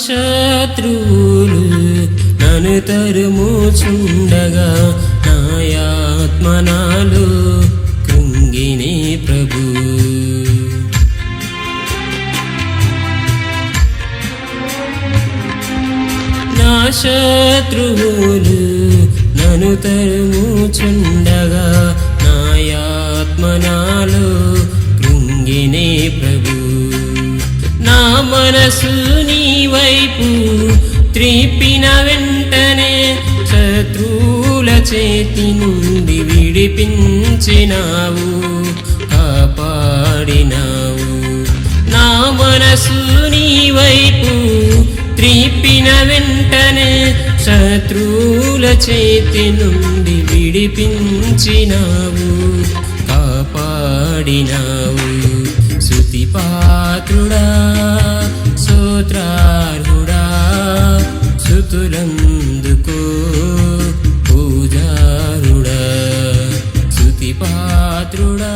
శత్రువులు నన్ను తరుముచుండగా నాయాత్మ నాలో కృంగినే ప్రభు. నా శత్రువులు నన్ను తరుముచుండగా నాయాత్మ నాలో కృంగినే ప్రభు. నా మనసు నీ వైపు త్రిప్పిన వెంటనే శత్రువుల చేతి నుండి విడిపించినావు, కాపాడినావు. నా మనసు నీ వైపు త్రిప్పిన వెంటనే శత్రువుల చేతి నుండి విడిపించినావు, కాపాడినావు. స్తుతి పాత్రుడా, స్తోత్రార్హుడా, స్తుతులందుకో పూజారుడా. స్తుతి పాత్రుడా.